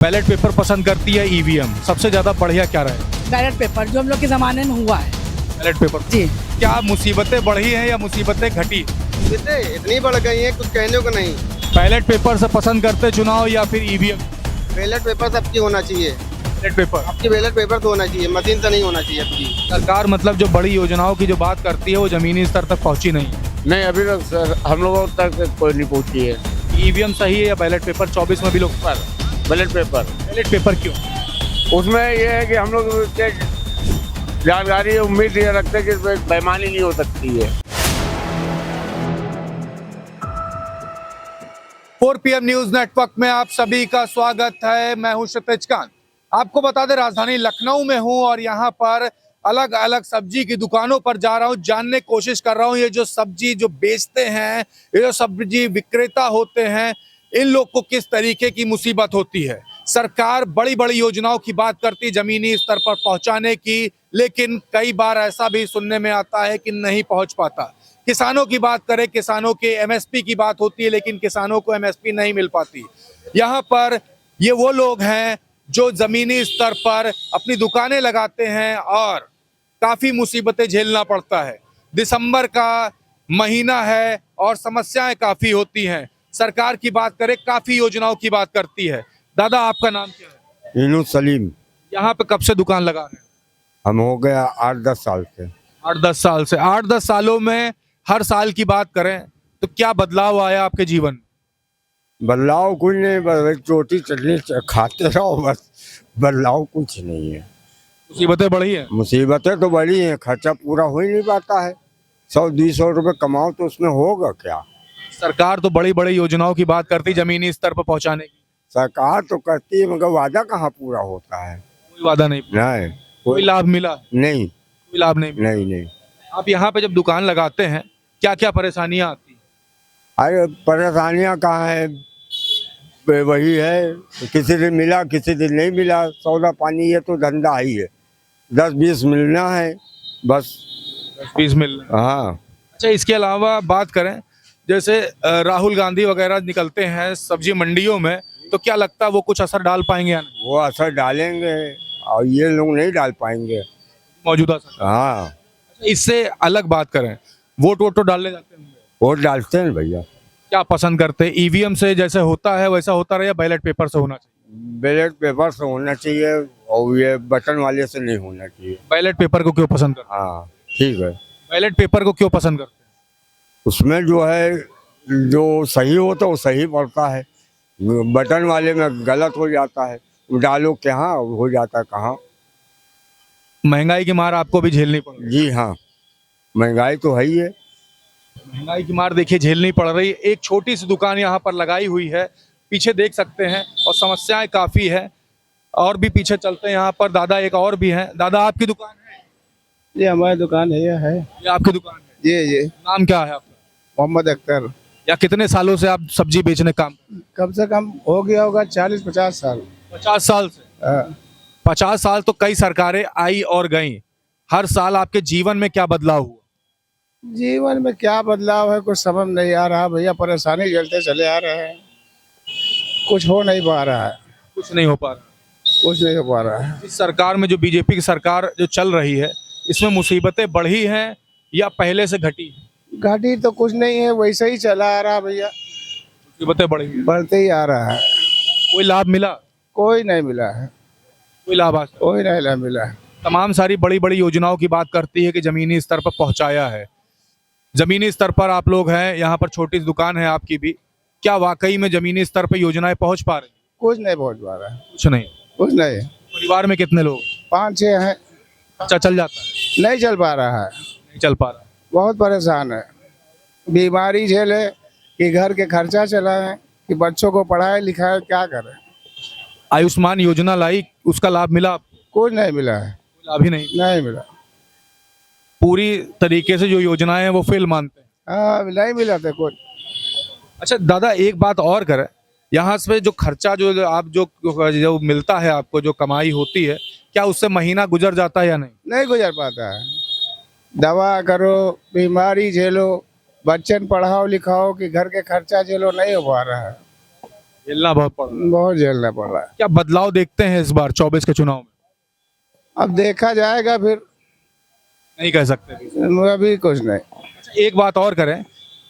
Ballot paper पसंद करती है ईवीएम? सबसे ज्यादा बढ़िया क्या रहे? बैलेट पेपर जो हम लोग के ज़माने में हुआ है। Ballot paper. जी। क्या मुसीबतें बढ़ी हैं या मुसीबतें घटी? मुसीबतें इतनी बढ़ गई हैं कुछ कहने को नहीं। बैलेट पेपर से पसंद करते चुनाव या फिर ईवीएम? बैलेट पेपर सबकी होना चाहिए। Ballot paper. आपकी बैलेट पेपर तो होना चाहिए, मशीन तो नहीं होना चाहिए आपकी। सरकार मतलब जो बड़ी योजनाओं की जो बात करती है वो जमीनी स्तर तक पहुंची नहीं। नहीं, अभी तक सर हम लोगों तक कोई नहीं पहुंची है। ईवीएम सही है या बैलेट पेपर? 24 में भी लोग पर बैलेट पेपर, बैलेट पेपर क्यों? उसमें ये है कि हम लोग के जानकारी उम्मीद ये रखते हैं कि इसमें बेईमानी नहीं हो सकती है। 4 PM न्यूज नेटवर्क में आप सभी का स्वागत है। मैं हूं क्षितिज कांत। आपको बता दें राजधानी लखनऊ में हूं और यहां पर अलग अलग सब्जी की दुकानों पर जा रहा हूं, जानने की कोशिश कर रहा हूं ये जो सब्जी जो बेचते हैं, ये जो सब्जी विक्रेता होते हैं, इन लोग को किस तरीके की मुसीबत होती है। सरकार बड़ी बड़ी योजनाओं की बात करती है जमीनी स्तर पर पहुंचाने की, लेकिन कई बार ऐसा भी सुनने में आता है कि नहीं पहुंच पाता। किसानों की बात करें, किसानों के एमएसपी की बात होती है, लेकिन किसानों को एमएसपी नहीं मिल पाती। यहाँ पर ये वो लोग हैं जो जमीनी स्तर पर अपनी दुकानें लगाते हैं और काफी मुसीबतें झेलना पड़ता है। दिसंबर का महीना है और समस्याएं काफी होती हैं। सरकार की बात करें, काफी योजनाओं की बात करती है। दादा, आपका नाम क्या है? इनू सलीम। यहाँ पे कब से दुकान लगा रहे हैं? हम हो गया 8-10 साल से। 8-10 साल से। 8-10 सालों में हर साल की बात करें तो क्या बदलाव आया आपके जीवन में? बदलाव कुछ नहीं, बस रोटी चटनी खाते रहो, बस बदलाव कुछ नहीं है। मुसीबतें बढ़ी है? मुसीबतें तो बड़ी हैं, खर्चा पूरा हो ही नहीं पाता है। 100-200 रुपये कमाओ तो उसमें होगा क्या। सरकार तो बड़ी बड़ी योजनाओं की बात करती जमीनी स्तर पर पहुंचाने की। सरकार तो करती है मगर वादा कहाँ पूरा होता है। कोई वादा नहीं, नहीं, कोई लाभ मिला? नहीं कोई लाभ नहीं मिला। नहीं। आप यहाँ पे जब दुकान लगाते हैं क्या क्या परेशानियां आती हैं? अरे परेशानियाँ कहाँ है, वही है, किसी दिन मिला किसी दिन नहीं मिला। सौदा पानी ये तो धंधा ही है, 10-20 मिलना है बस। 20 मिल। हाँ। अच्छा, इसके अलावा बात करें जैसे राहुल गांधी वगैरह निकलते हैं सब्जी मंडियों में, तो क्या लगता है वो कुछ असर डाल पाएंगे या नहीं? वो असर डालेंगे और ये लोग नहीं डाल पाएंगे मौजूदा सरकार। हाँ। अच्छा, इससे अलग बात करें, वोट वोट तो डालने जाते हैं? वोट डालते हैं भैया। क्या पसंद करते हैं? ईवीएम से जैसे होता है वैसा होता रहे या बैलेट पेपर से होना चाहिए? बैलेट पेपर से होना चाहिए और ये बटन वाले से नहीं होना चाहिए। बैलेट पेपर को क्यों पसंद करते हाँ ठीक है। हैं? बैलेट पेपर को क्यों पसंद करते हैं? उसमें जो है जो सही होता है वो सही पड़ता है, बटन वाले में गलत हो जाता है। डालो कहाँ हो जाता है कहाँ। महंगाई की मार आपको भी झेलनी पड़ रही है? जी हाँ, महंगाई तो है ही है। महंगाई की मार देखिए झेलनी पड़ रही है। एक छोटी सी दुकान यहाँ पर लगाई हुई है, पीछे देख सकते हैं, और समस्याएं काफी है। और भी पीछे चलते हैं, यहाँ पर दादा एक और भी हैं। दादा, आपकी दुकान है? ये हमारी दुकान है। ये आपकी दुकान है? ये नाम क्या है आपका? मोहम्मद अख्तर। या कितने सालों से आप सब्जी बेचने काम? कम से कम हो गया होगा 40-50 साल। 50 साल से? 50 साल तो कई सरकारें आई और गईं। हर साल आपके जीवन में क्या बदलाव हुआ? जीवन में क्या बदलाव है कुछ समझ नहीं आ रहा भैया, परेशानी झेलते चले आ रहे हैं, कुछ हो नहीं पा रहा है। कुछ नहीं हो पा रहा। कुछ नहीं हो पा रहा है। इस सरकार में जो बीजेपी की सरकार जो चल रही है, इसमें मुसीबतें बढ़ी हैं या पहले से घटी हैं? घाटी तो कुछ नहीं है, वैसे ही चला आ रहा भैया, मुसीबतें बढ़ी हैं। बढ़ते ही आ रहा है। कोई लाभ मिला? कोई नहीं मिला है, कोई लाभ आज तक? कोई नहीं मिला है। तमाम सारी बड़ी बड़ी योजनाओं की बात करती है कि जमीनी स्तर पर पहुंचाया है। जमीनी स्तर पर आप लोग हैं, यहाँ पर छोटी सी दुकान है आपकी भी, क्या वाकई में जमीनी स्तर पर योजनाएं पहुंच पा रही? कुछ नहीं पहुंच पा रहा है। कुछ नहीं। कुछ नहीं। परिवार में कितने लोग? 5-6 हैं। अच्छा, चल जाता है? नहीं चल पा रहा है, नहीं चल पा रहा। बहुत परेशान है। बीमारी झेले कि घर के खर्चा चलाएं कि बच्चों को पढ़ाए लिखाए, क्या करें। आयुष्मान योजना लाई, उसका लाभ मिला आपको? कुछ नहीं मिला है। कोई लाभ ही नहीं। नहीं मिला। पूरी तरीके से जो योजनाएं हैं वो फेल मानते हैं? हाँ, नहीं मिला था कुछ। अच्छा दादा, एक बात और करें, यहाँ से जो खर्चा जो आप जो मिलता है आपको, जो कमाई होती है, क्या उससे महीना गुजर जाता है या नहीं? नहीं गुजर पाता है। दवा करो, बीमारी झेलो, बच्चन पढ़ाओ लिखाओ कि घर के खर्चा झेलो, नहीं हो पा रहा है। झेलना बहुत पड़ रहा है। बहुत झेलना पड़ रहा है। क्या बदलाव देखते हैं इस बार 24 के चुनाव में? अब देखा जाएगा फिर, नहीं कह सकते अभी। अभी कुछ नहीं। अच्छा, एक बात और करें,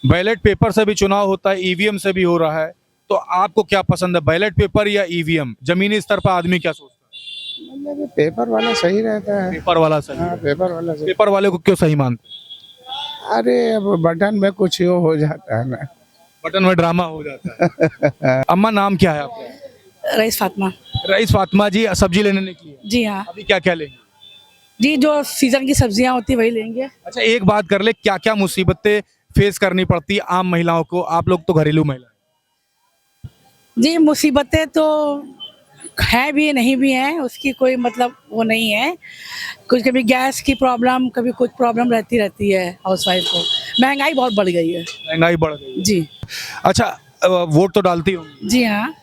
बैलेट पेपर से भी चुनाव होता है, ईवीएम से भी हो रहा है, तो आपको क्या पसंद है, बैलेट पेपर या ईवीएम? जमीनी स्तर पर आदमी क्या सोचता है? मतलब पेपर वाला सही रहता है। पेपर वाला सही। हाँ, पेपर वाला सही। पेपर वाले को क्यों सही मानते हैं? अरे अब बटन में कुछ यो हो जाता है ना। बटन में ड्रामा हो जाता है। अम्मा, नाम क्या है आपका? रईस फातिमा। रईस फातिमा जी, सब्जी लेने निकली है, जी हाँ अभी क्या क्या लेंगे? जी, जो सीजन की सब्जियां होती वही लेंगे। अच्छा, एक बात कर ले, क्या क्या मुसीबतें फेस करनी पड़ती है आम महिलाओं को? आप लोग तो घरेलू महिला हैं। जी, मुसीबतें तो हैं भी नहीं भी हैं, उसकी कोई मतलब वो नहीं है। कुछ कभी गैस की प्रॉब्लम, कभी कुछ प्रॉब्लम रहती है हाउसवाइफ को। महंगाई बहुत बढ़ गई है। महंगाई बढ़ गई है। जी। अच्छा, वोट तो डालती होंगी, जी हाँ,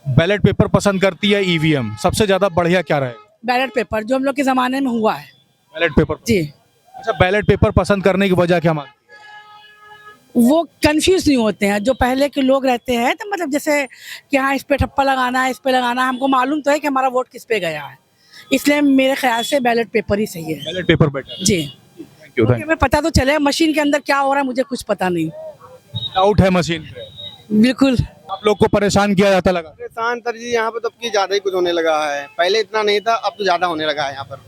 बैलेट पेपर पसंद करती है ईवीएम? सबसे ज्यादा बढ़िया क्या रहेगा? बैलेट पेपर जो हम लोग के ज़माने में हुआ है। Ballot paper. जी। अच्छा, बैलेट पेपर पसंद करने की वजह क्या मानती है? वो कंफ्यूज नहीं होते हैं जो पहले के लोग रहते हैं, तो मतलब जैसे कि हाँ इस पे ठप्पा लगाना है, इस पे लगाना है, हमको मालूम तो है कि हमारा वोट किस पे गया है, इसलिए मेरे ख्याल से बैलेट पेपर ही सही है। Ballot paper better. जी। Thank you. क्योंकि हमें पता तो चले मशीन के अंदर क्या हो रहा है, मुझे कुछ पता नहीं। डाउट है मशीन पे? बिल्कुल। आप लोग को परेशान किया जाता लगा? परेशान सर जी यहाँ पे तो अब की ज्यादा ही कुछ होने लगा है, पहले इतना नहीं था, अब तो ज्यादा होने लगा है यहाँ पर।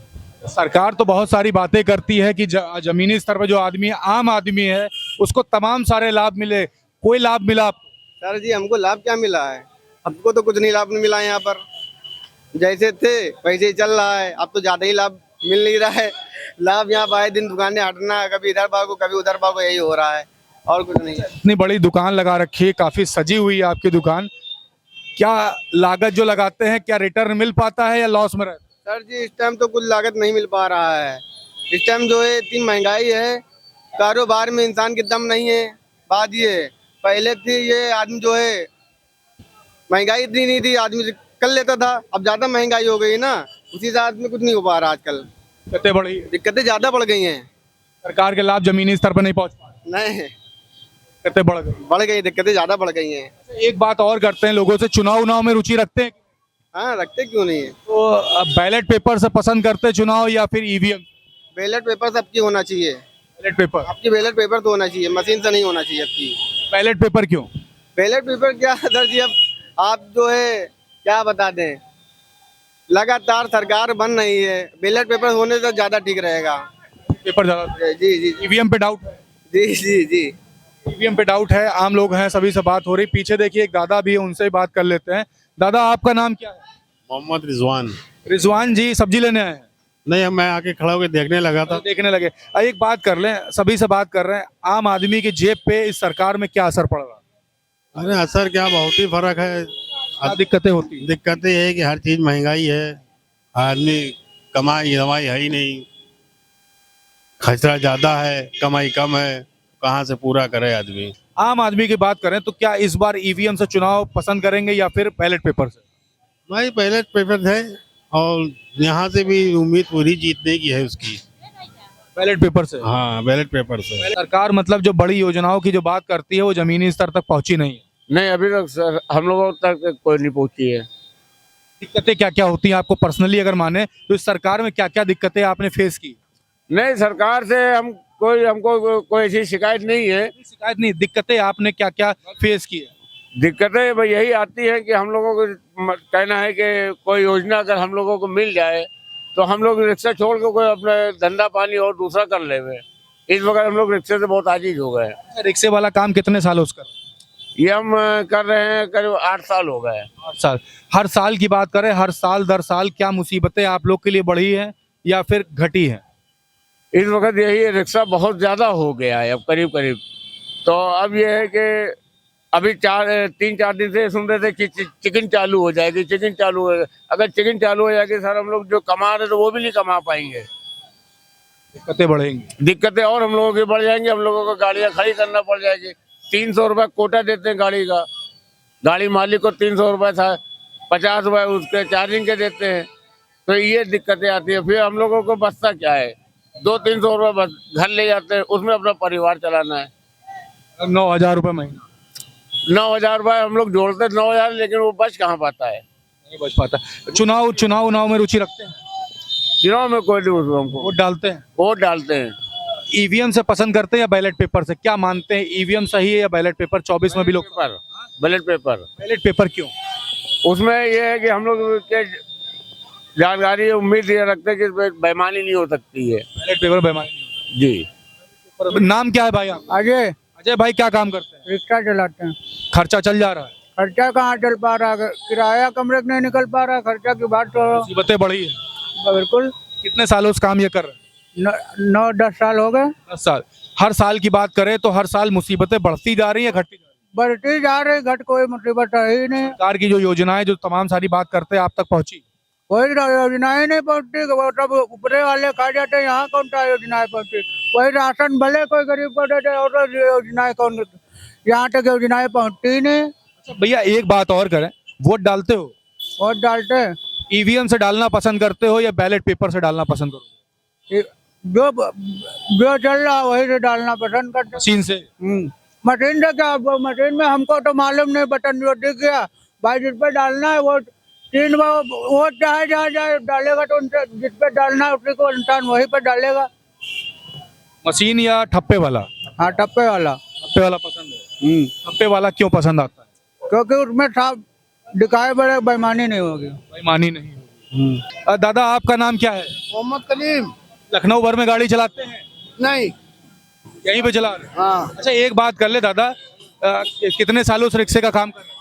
सरकार तो बहुत सारी बातें करती है कि जमीनी स्तर पर जो आदमी आम आदमी है उसको तमाम सारे लाभ मिले, कोई लाभ मिला आपको? सर जी हमको लाभ क्या मिला है? हमको तो कुछ नहीं लाभ नहीं मिला है यहाँ पर। जैसे थे वैसे ही चल रहा है, अब तो ज्यादा ही लाभ मिल नहीं रहा है। लाभ यहाँ आए दिन दुकानें हटना, कभी इधर भागो कभी उधर भागो, यही हो रहा है और कुछ नहीं है। इतनी बड़ी दुकान लगा रखी है, काफी सजी हुई है आपकी दुकान, क्या लागत जो लगाते हैं क्या रिटर्न मिल पाता है या लॉस में रहता है? सर जी इस टाइम तो कुछ लागत नहीं मिल पा रहा है। इस टाइम जो है इतनी महंगाई है, कारोबार में इंसान के दम नहीं है। बात ये है, पहले थी ये आदमी जो है महंगाई इतनी नहीं थी, आदमी कर लेता था, अब ज्यादा महंगाई हो गई ना, उसी से आदमी कुछ नहीं हो पा रहा आजकल। कितने बड़ी दिक्कतें ज्यादा बढ़ गई हैं। सरकार के लाभ जमीनी स्तर पर नहीं पहुंच पा रहे, नहीं, कितने बढ़ गई, दिक्कतें ज्यादा बढ़ गई हैं। एक बात और करते हैं, लोगों से चुनाव में रुचि रखते हैं, हाँ रखते क्यों नहीं है? तो बैलेट पेपर से पसंद करते हैं चुनाव या फिर ईवीएम? बैलेट पेपर सबकी होना चाहिए। Ballot paper. आपकी बैलेट पेपर तो होना चाहिए, मशीन से नहीं होना चाहिए आपकी। बैलेट पेपर क्यों? बैलेट पेपर क्या सर जी, अब आप जो है क्या बता दें, लगातार सरकार बन रही है, बैलेट पेपर होने से ज्यादा ठीक रहेगा। पेपर ज्यादा। जी जी ईवीएम पे डाउट है? जी जी जी। ईवीएम पे डाउट है, आम लोग हैं, सभी से बात हो रही। पीछे देखिए एक दादा भी है, उनसे बात कर लेते हैं। दादा, आपका नाम क्या है? मोहम्मद रिजवान। रिजवान जी, सब्जी लेने आए हैं? नहीं, मैं आके खड़ा होकर देखने लगा था। देखने लगे। एक बात कर लें, सभी से बात कर रहे हैं, आम आदमी की जेब पे इस सरकार में क्या असर पड़ रहा है? अरे असर क्या, बहुत ही फर्क है। क्या दिक्कतें होती हैं? दिक्कतें ये है कि हर चीज महंगाई है, आदमी कमाई दवाई है ही नहीं, खर्चा ज्यादा है, कमाई कम है, कहाँ से पूरा करे आदमी। आम आदमी की बात करें तो क्या इस बार ईवीएम से चुनाव पसंद करेंगे या फिर बैलेट पेपर से? भाई बैलेट पेपर है और यहाँ से भी उम्मीद पूरी जीतने की है उसकी। बैलेट पेपर से? हाँ, बैलेट पेपर से। सरकार मतलब जो बड़ी योजनाओं की जो बात करती है वो जमीनी स्तर तक पहुंची नहीं है। नहीं, अभी तक सर हम लोगों तक कोई नहीं पहुंची है। दिक्कतें क्या क्या होती हैं आपको पर्सनली अगर माने तो इस सरकार में क्या क्या दिक्कतें आपने फेस की? नहीं, सरकार से हमको कोई ऐसी शिकायत नहीं है। शिकायत नहीं, दिक्कतें आपने क्या क्या फेस की है? दिक्कतें भाई यही आती है कि हम लोगों को कहना है कि कोई योजना अगर हम लोगों को मिल जाए तो हम लोग रिक्शा छोड़ के कोई अपना धंधा पानी और दूसरा कर ले। इस वक्त हम लोग रिक्शे से बहुत आजीज हो गए। रिक्शे वाला काम कितने सालों से कर रहे हैं? ये हम कर रहे हैं करीब 8 साल हो गए। 8 साल। हर साल की बात करें, हर साल दर साल क्या मुसीबतें आप लोग के लिए बढ़ी हैं या फिर घटी हैं? इस वक्त यही रिक्शा बहुत ज्यादा हो गया है अब करीब करीब। तो अब ये है कि अभी 3-4 दिन से सुन रहे थे कि चिकन चालू हो जाएगी, चिकन चालू हो। अगर चिकन चालू हो जाएगी सर, हम लोग जो कमा रहे तो वो भी नहीं कमा पाएंगे, दिक्कतें बढ़ेंगी। दिक्कतें और हम लोगों की बढ़ जाएंगी। हम लोगों को गाड़ियां खड़ी करना पड़ जाएगी। 300 रुपये कोटा देते हैं गाड़ी का, गाड़ी मालिक को 300 रुपये था, 50 रुपये उसके चार्जिंग के देते हैं। तो ये दिक्कतें आती है। फिर हम लोगों को बचता क्या है, 200-300 रुपये बस घर ले जाते हैं, उसमें अपना परिवार चलाना है। 9,000 रुपये महीना। 9,000 रुपये हम लोग जोड़ते 9,000, लेकिन वो बच कहाँ पाता है। नहीं बच पाता। चुनाव में रुचि रखते हैं, चुनाव में कोई नहीं उसको हमको वोट डालते हैं। वोट डालते हैं। ईवीएम से पसंद करते हैं या बैलेट पेपर से? क्या मानते हैं, ईवीएम सही है या बैलेट पेपर? 24 में भी लोग paper, ballot paper. Ballot paper क्यों? उसमें ये है कि हम लोग के जानकारी उम्मीद ये रखते हैं कि बेईमानी नहीं हो सकती है। बैलेट पेपर बेईमानी नहीं होता। जी। नाम क्या है भाई आप? अजय, अजय भाई, क्या काम करते हैं? रिक्शा चलाते हैं। खर्चा चल जा रहा है? खर्चा कहाँ चल पा रहा है, किराया कमरे नहीं निकल पा रहा, खर्चा की बात तो मुसीबतें बढ़ी है। बिल्कुल। कितने सालों से काम ये कर रहे हैं? 9-10 साल हो गए। 10 साल। हर साल की बात करें तो हर साल मुसीबतें बढ़ती जा रही हैं, घटती जा रही हैं? बढ़ती जा रही, घट कोई मुसीबत है ही नहीं। सरकार की जो योजनाएं, जो तमाम सारी बात करते हैं, आप तक पहुंची? कोई योजनाएं नहीं पहुँचती, वो सब ऊपरे वाले खा जाते हैं। यहाँ कौन सा योजनाएं पहुँचती? कोई राशन भले कोई गरीब को देते, और तो योजनाएं कौन, यहाँ तक योजनाएं पहुँचती ही नहीं। अच्छा भैया, एक बात और करें, वोट डालते हो? वोट डालते हैं। ईवीएम से डालना पसंद करते हो या बैलेट पेपर से डालना पसंद करो? जो चल रहा है वही से डालना पसंद करते हैं। मशीन से? मशीन से क्या, मशीन में हमको तो मालूम नहीं, बटन जो दिख गया भाई जिस पे डालना है वो 3 बार वोट चाहे जहाँ जाए डालेगा, तो उनसे जिस पे डालना है उसी को इंसान वही पे डालेगा। मशीन या ठप्पे वाला? हाँ, टप्पे वाला। ठप्पे वाला पसंद है। ठप्पे वाला क्यों पसंद आता है? क्योंकि उसमें साफ दिखाए बड़े बेईमानी नहीं होगी। बेईमानी नहीं होगी। दादा, आपका नाम क्या है? मोहम्मद कलीम। लखनऊ भर में गाड़ी चलाते हैं? नहीं। यहीं पे चला रहे हैं? हाँ, अच्छा, एक बात कर ले दादा, कितने सालों से रिक्शे का काम कर रहे हैं?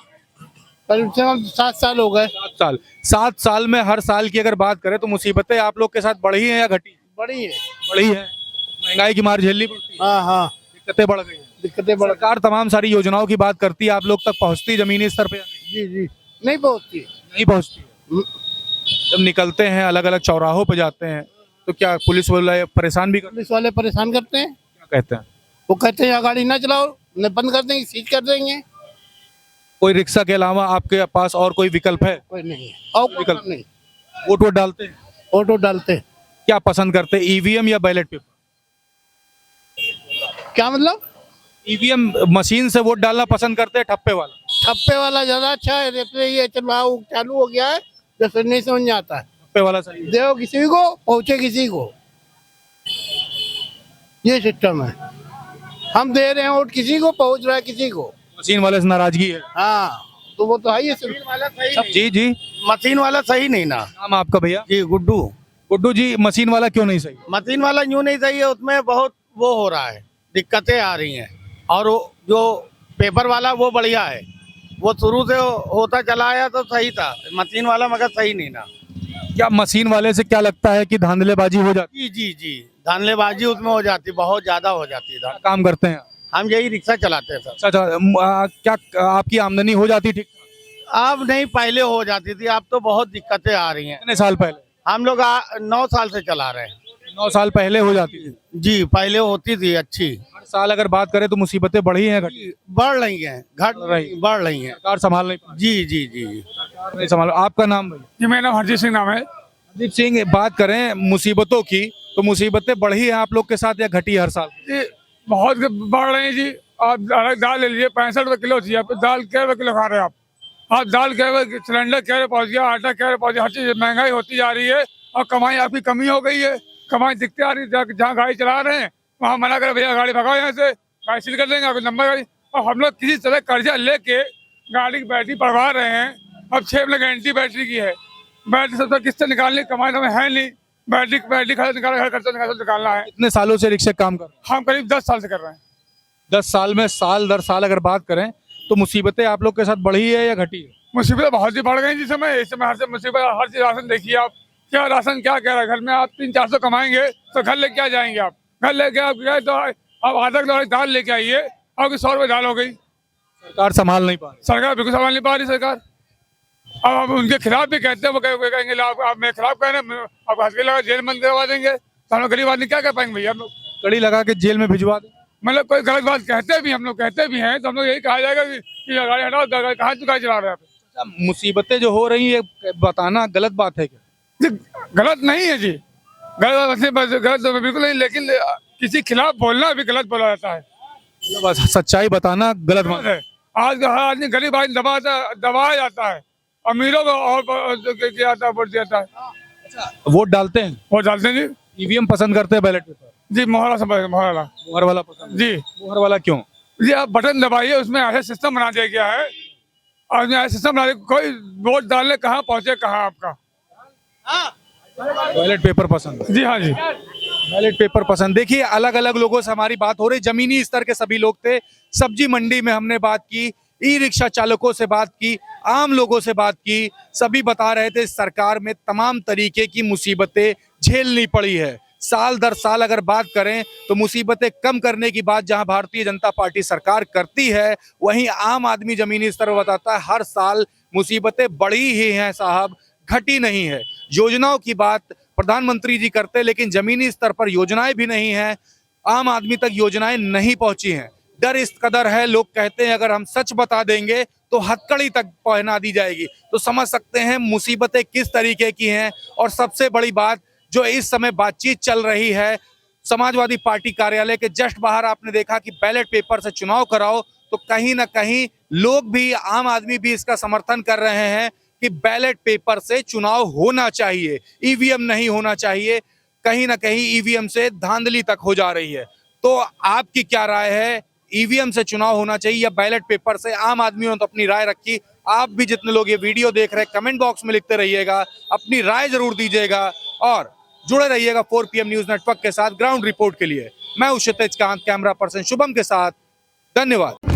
कम से कम 7 साल हो गए। 7 साल। 7 साल में हर साल की अगर बात करें तो मुसीबतें आप लोग के साथ बढ़ी हैं या घटी? बड़ी है। बढ़ी है। महंगाई की मार झेलनी पड़ती है, हाँ हाँ, दिक्कतें बढ़ गई हैं। दिक्कतें बड़ी। सरकार तमाम सारी योजनाओं की बात करती है, आप लोग तक पहुंचती जमीनी स्तर पे या नहीं? जी जी, नहीं पहुँचती। नहीं पहुंचती है। जब निकलते हैं, अलग अलग चौराहों पे जाते हैं, तो क्या पुलिस वाले परेशान भी करते पुलिस वाले परेशान करते हैं। हैं? क्या कहते हैं? वो कहते हैं यहाँ गाड़ी ना चलाओ, न बंद कर देंगे, सीज कर देंगे। कोई रिक्शा के अलावा आपके पास और कोई विकल्प है? कोई नहीं है और कोई विकल्प नहीं। वोट वोट डालते हैं? ऑटो डालते हैं। क्या पसंद करते हैं, ईवीएम या बैलेट पेपर? क्या मतलब? ईवीएम मशीन से वोट डालना पसंद करते हैं, ठप्पे वाला? ठप्पे वाला ज्यादा अच्छा है। रेपले ये चलाओ चालू हो गया है, जैसे नहीं समझ आता है। ठप्पे वाला सही है। दो किसी को, पहुंचे किसी को, ये सिस्टम है। हम दे रहे हैं वोट किसी को, पहुंच रहा है किसी को। मशीन वाले से नाराजगी है? हाँ, तो वो तो है ही। जी जी। मशीन वाला सही नहीं ना। नाम आपका भैया? जी, गुड्डू। गुड्डू जी, मशीन वाला क्यों नहीं सही? मशीन वाला यूं नहीं सही है, उसमें बहुत वो हो रहा है, दिक्कतें आ रही हैं। और वो जो पेपर वाला वो बढ़िया है, वो शुरू से होता चला आया तो सही था। मशीन वाला मगर सही नहीं ना। क्या मशीन वाले से क्या लगता है कि धांधलेबाजी हो जाती जी जी जी, धांधलेबाजी उसमें हो जाती, बहुत ज्यादा हो जाती है। है? काम करते हैं? हम यही रिक्शा चलाते हैं सर। अच्छा अच्छा, क्या आपकी आमदनी हो जाती ठीक? अब नहीं, पहले हो जाती थी, अब तो बहुत दिक्कतें आ रही हैं। कितने साल पहले? हम लोग 9 साल से चला रहे हैं। 9 साल पहले हो जाती थी? जी, पहले होती थी अच्छी। हर साल अगर बात करें तो मुसीबतें बढ़ी हैं, घटी? बढ़ रही हैं, घट रही। बढ़ रही हैं। सरकार संभाल नहीं पा रही। जी जी जी। सरकार नहीं संभाल। आपका नाम भैया? जी, मेरा नाम हरजीत सिंह नाम है। हरदीप सिंह, बात करें मुसीबतों की तो मुसीबतें बढ़ी हैं आप लोग के साथ या घटी हर साल? जी, बहुत बढ़ रही है जी। आप दाल ले लीजिए, 65 रुपये किलो थी, आप दाल क्या रुपये किलो खा रहे हैं आप दाल क्या रुपये, सिलेंडर क्या रुपये पहुँच गया, आटा क्या रुपये पहुँच गया, हर चीज़ महंगाई होती जा रही है। और कमाई आपकी कमी हो गई है, कमाई दिखती आ रही है। जहाँ गाड़ी चला रहे हैं वहाँ मना कर, भैया गाड़ी भगाओ यहाँ से, गाड़ी सील कर देंगे, नंबर गाड़ी। और हम लोग किसी तरह कर्जा लेके गाड़ी की बैटरी बढ़वा रहे हैं। अब 6 महीने गारंटी बैटरी की है, बैटरी सबसे किससे निकालनी, कमाई तो है नहीं। बैटरी खर्चा निकालना है। कितने सालों से रिक्शे काम कर रहे हैं? हम करीब 10 साल से कर रहे हैं। 10 साल में साल दर साल अगर बात करें तो मुसीबतें आप लोग के साथ बढ़ी है या घटी है? मुसीबतें बहुत ही बढ़ गई जिस समय, इस समय हर से मुसीबत, हर चीज। राशन देखिए आप, क्या राशन क्या कह रहा है, घर में आप 300-400 कमाएंगे तो घर लेके आ जाएंगे आप, घर लेके आप गए तो आप आधा किलो दाल लेके आइए, आपकी 100 रुपये दाल हो गई। सरकार संभाल नहीं पा रही। सरकार बिल्कुल संभाल नहीं पा रही सरकार। अब आप उनके खिलाफ भी कहते हैं, वो कहेंगे आप मेरे खिलाफ कह रहे हैं, आप हंस के लगा जेल में करवा देंगे, तो हम लोग गरीब आदमी क्या कर पाएंगे भैया? हम लोग कड़ी लगा के जेल में भिजवा दे। मतलब कोई गलत बात कहते भी, हम लोग कहते भी हैं, तो हम लोग यही कहा जाएगा कि गाड़ी हटाओ, कहाँ तू गाड़ी चला रहे हैं आप? मुसीबतें जो हो रही है बताना गलत बात है क्या? जी, गलत नहीं है जी, गलत तो बिल्कुल नहीं, लेकिन किसी खिलाफ बोलना भी गलत बोला जाता है। बस सच्चाई बताना गलत बात है। आज का हर आदमी गरीब आदमी दबाया जाता है, अमीरों को और किया जाता है, वोट दिया जाता है। वोट डालते हैं, वोट डालते हैं जी। ईवीएम पसंद करते हैं, बैलेट पेपर जी मोहरा समझ मोहरा मोहर वाला पसंद? जी। मोहर वाला क्यों? जी आप बटन दबाइए, उसमें ऐसा सिस्टम बना दिया गया है और उसमें ऐसा सिस्टम बना दिया, कोई वोट डालने कहाँ पहुँचे कहाँ आपका। बैलेट पेपर पसंद है? जी हाँ जी। बैलेट पेपर पसंद। देखिए अलग अलग लोगों से हमारी बात हो रही, जमीनी स्तर के सभी लोग थे, सब्जी मंडी में हमने बात की, ई रिक्शा चालकों से बात की, आम लोगों से बात की, सभी बता रहे थे सरकार में तमाम तरीके की मुसीबतें झेलनी पड़ी है। साल दर साल अगर बात करें तो मुसीबतें कम करने की बात जहां भारतीय जनता पार्टी सरकार करती है, वहीं आम आदमी जमीनी स्तर पर बताता है हर साल मुसीबतें बढ़ी ही हैं साहब, घटी नहीं है। योजनाओं की बात प्रधानमंत्री जी करते, लेकिन जमीनी स्तर पर योजनाएं भी नहीं है, आम आदमी तक योजनाएं नहीं पहुंची हैं। डर इस कदर है, लोग कहते हैं अगर हम सच बता देंगे तो हथकड़ी तक पहना दी जाएगी। तो समझ सकते हैं मुसीबतें किस तरीके की हैं। और सबसे बड़ी बात जो इस समय बातचीत चल रही है, समाजवादी पार्टी कार्यालय के जस्ट बाहर आपने देखा कि बैलेट पेपर से चुनाव कराओ, तो कहीं ना कहीं लोग भी, आम आदमी भी इसका समर्थन कर रहे हैं कि बैलेट पेपर से चुनाव होना चाहिए, ईवीएम नहीं होना चाहिए। कहीं ना कहीं ईवीएम से धांधली तक हो जा रही है। तो आपकी क्या राय है, ईवीएम से चुनाव होना चाहिए या बैलेट पेपर से? आम आदमियों ने तो अपनी राय रखी, आप भी जितने लोग ये वीडियो देख रहे हैं कमेंट बॉक्स में लिखते रहिएगा, अपनी राय जरूर दीजिएगा और जुड़े रहिएगा 4 PM न्यूज नेटवर्क के साथ ग्राउंड रिपोर्ट के लिए। मैं हूं क्षितिज कांत, कैमरा पर्सन शुभम के साथ। धन्यवाद।